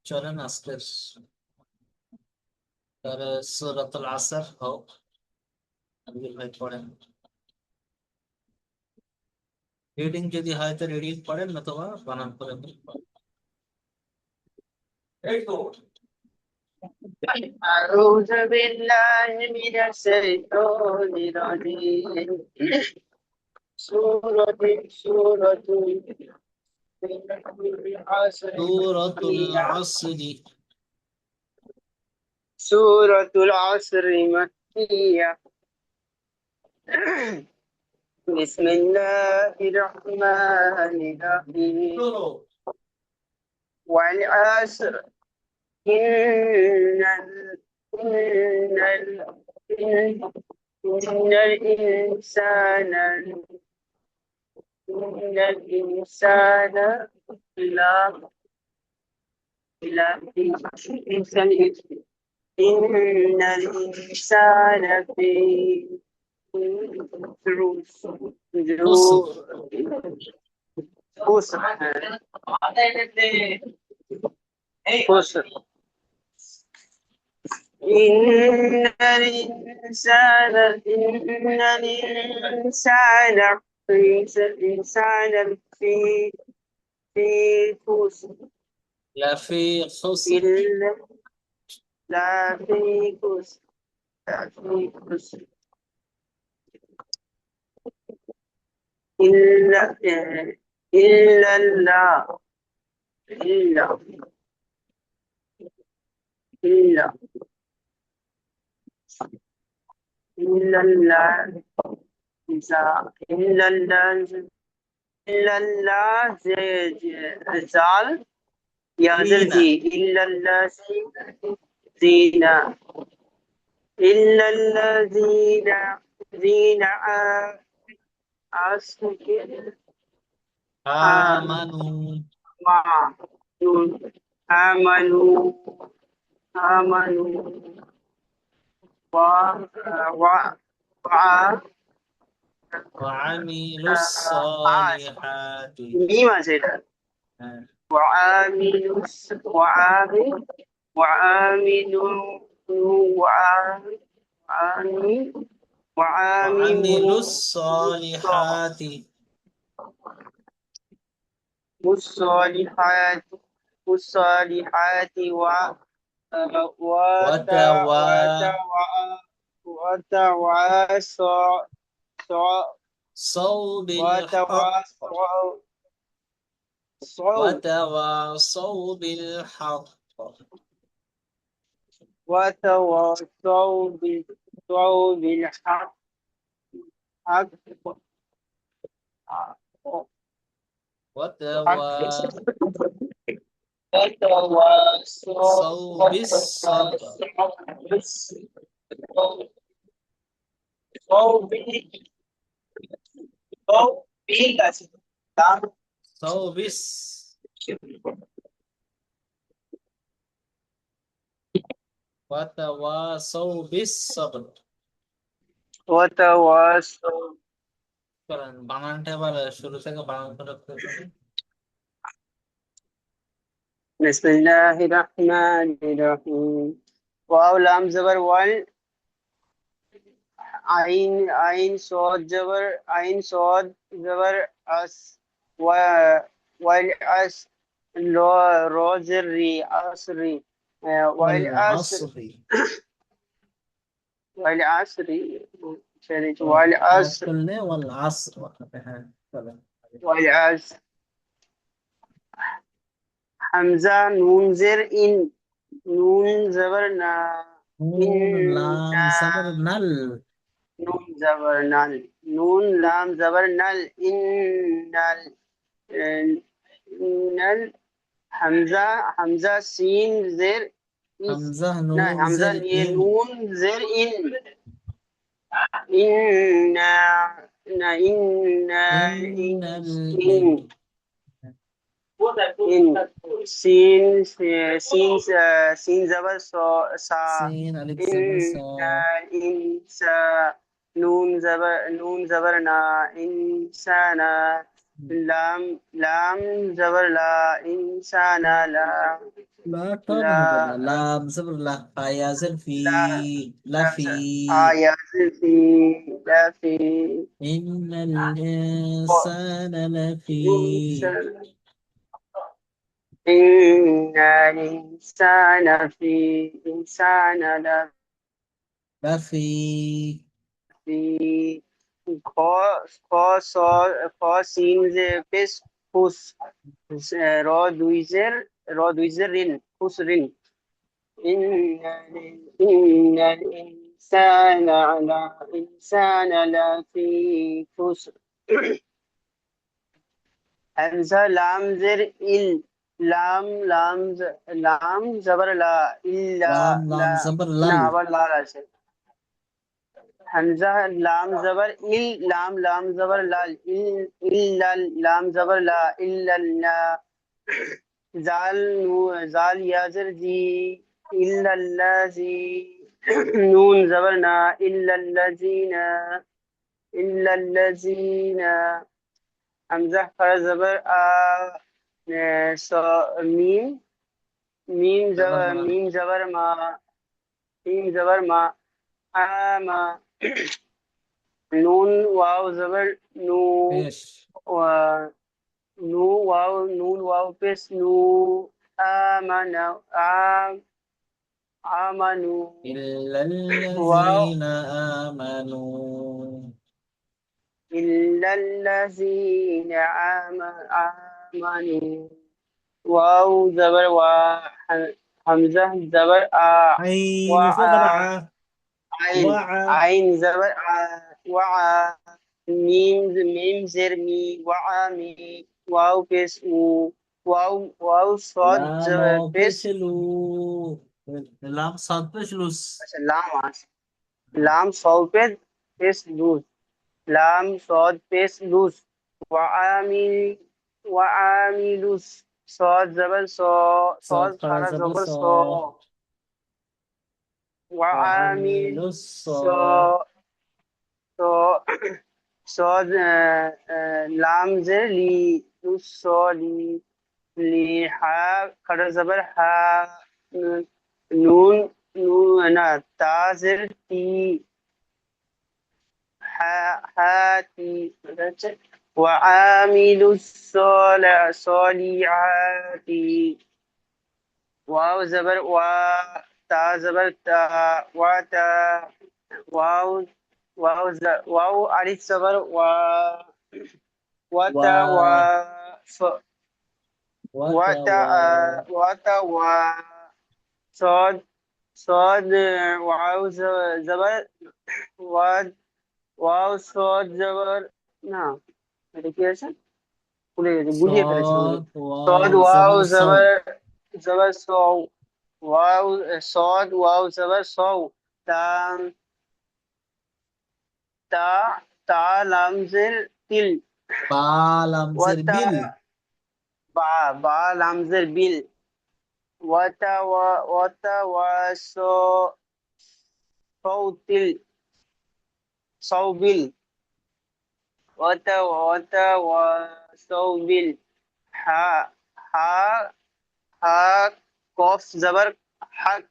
চলেন আজকের সূরাতুল আসর হোক। আব্দুল ভাই পড়েন। রিডিং যদি হয় তো রিডিং পড়েন, নতুবা বানান করে পড়েন। এই তো أعوذ بالله من الشيطان الرجيم سورة العصر সূরাতুল مكية. আসর। سورة العصر مكية. بسم الله الرحمن الرحيم والعصر إن ال- إن ال- إن الإنسان إن الإنسان لا لا إنسان إن الإنسان في خسر. خسر خسر إن الإنسان في خسر لفي خسر. إلا لا في خسر لا في خسر إلا إلا الله إلا إلا إلا الله إلا الله إلا الله زال يزل زينة. زي إلا الذي زينا إلا الذين زين آمنوا. آمنوا آمنوا و و و وعملوا الصالحات. ميم زيادة وعاملوا وعاملوا وعاملوا وعملوا وعاملوا الصالحات. الصالحات وتواصوا وتواصوا بالحق. وتواصوا وتواصوا بالحق. وتواصوا بالحق وتواصوا بالصبر. صوا وتواصوا بالصبر. وتواصوا করেন বানানটা এবার শুরু থেকে বানান করে ফেলুন। بسم الله الرحمن الرحيم واو لام زبر وال عين صاد زبر عين صاد زبر أس و والأس رو زري أسري والأسر والعصر. والعصر والعصر كله والعصر. হ্যাঁ চলেন। والعصر حمزة نون زر إن نون زبر نا نون لام إن زبر نل. نون زبر نل نون لام زبر نل إن حمزة سين زر إس حمزة نا نون حمزة زر إن. نون زر إن إن إن إن إن سين سين زبر سا سين ألف زبر إن صا. إنسا نون زبر نا إنسانا لام زبر لا إنسانا لا লা টন লা হবে না, লাম জবর লা, ফায়াজের ফি, লা লাফি। আয়াতি লাফি ইন্নাল ক- ইনসানা লাফি, ইনসান ইন্নাল ইনসানা ফি ইনসানা লাফি। লাফি খ খ স খ সিন যে পেশ ফুস র দুই জের রিন ফুস রিন إن الإنسان لفي خسر همزة لام زر إل لام زبر لا إلا লাম লাম لا জবর না লাল। আবার লাল আছে হামজা লাম জবর ইল লাম জবর লাল ইল্লাল লাম জবর লা ইল্লাল্লা জাল জাল ইয়াজের জি ইল্লাল্লাজি নুন জবর না ইল্লাল্লাজিনা ইল্লাল্লাজিনা হামজা ফা জবর আ স মিম জবর মা, মিম জবর মা মিম জবর মা আমা নুন ওয়াও জবর নু পেশ। ওয়া নুন ওয়াও পেশ নু আমানা আম আমানু ওয়াও ইল্লাল্লাযীনা আমানু। ইল্লাল্লাযীনা আমানু ওয়াও জবর ওয়া হামজা জবর আ আইন ওয়া আ জবর আ, আইন ওয়া আ। আইন জবর আ ওয়া আ মিম জের মি ওয়া মি ওয়াও পেশ উ ওয়াও সদ লাম পেশ পেশ লু, লাম সাদ পেশ লুস। আচ্ছা লাম সলপেদ পেশ লুজ লাম সদ পেশ লুজ ওয়া আমিল ওয়া আমিলুস সদ জবর স সাদ সদ খারা খারা জবর জবর স, স ওয়া ওয়া আমিল আমিলুস স। স স সদ লাম জের লি লুস স লি লি হা খারা জবর হা নুন নুন না তা জের তি হাতি وعاملوا الصالحات واو زبر تا زبر تا وتا واو واو ألف زبر وتا ওয়া ওয়াতা وتا ওয়া وتا صاد صاد واو زبر ওয়াদ ওয়াও সদ জবর না এটা কি আছে ভুলে গেছি গুলিয়ে ফেলেছিলাম সাদ ওয়াও সদ ওয়াও জবর সাউ, জবর জবর সৌ ওয়াও সদ ওয়াও জবর সৌ তাম তা তা লামজের তিল বা লামজের ওয়াতা বিল। বা লামজের বিল ওয়াতা ওয়া সৌতিল সৌবিল ওয়াতা ওয়া সৌবিল হা হা হা কফ জবর হক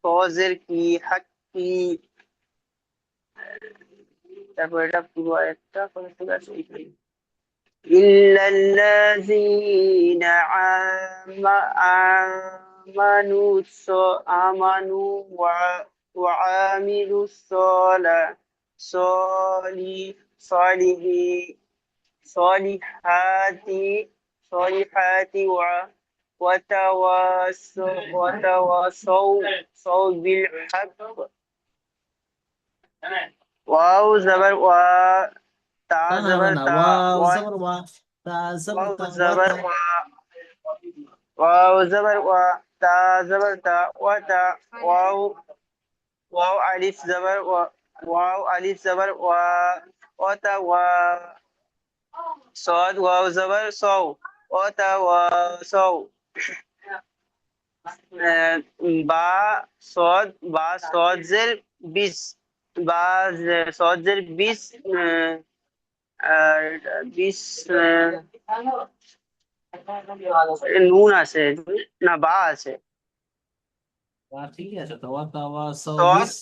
ফজের কি হক কি তারপর এটা পুরো একটা করে ঠিক আছে ইল্লাল্লাযীনা আমানু আমানু ওয়া আমিলুস সলি সলিহি সলিহাতি সলিহাতি وتواصوا بالحق واو زبر تا তা হবে زبر না, تا ওয়াও জবর ওয়া, তা জবর واو তা, زبر ওয়াতা। واو زبر تا زبر تا وتا واو واو ألف زبر واو ألف زبر وتا صاد واو زبر صو وتواصوا বা বা সজের বিশ বা সজের বিশ আর বিশ নুন আছে না বা আছে ঠিকই আছে তো, ওয়াতাওয়া সৌ সদ বিশ,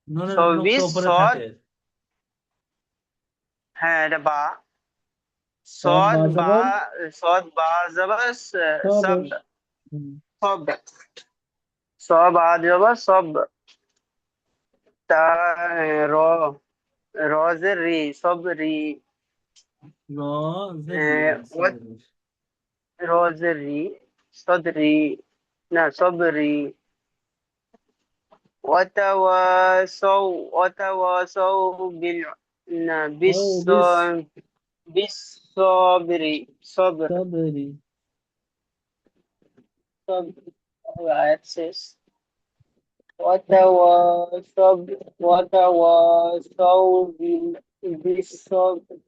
নুনের নোকটা 24 উপরে সদ, থাকে। হ্যাঁ এটা বা। সব সদ বা বা, জবর সদ বা জবর সব। সব, হুম, সব, সব আ জবর সব। তা র, রজের রি, সব রি। র জের রি, সবরি। রজের রি, সদরি, না সবরি। وتواصوا না ও বিশ بالصبر، صبر، সবরি। صبر. آيات 6. وتواصوا بالصبر.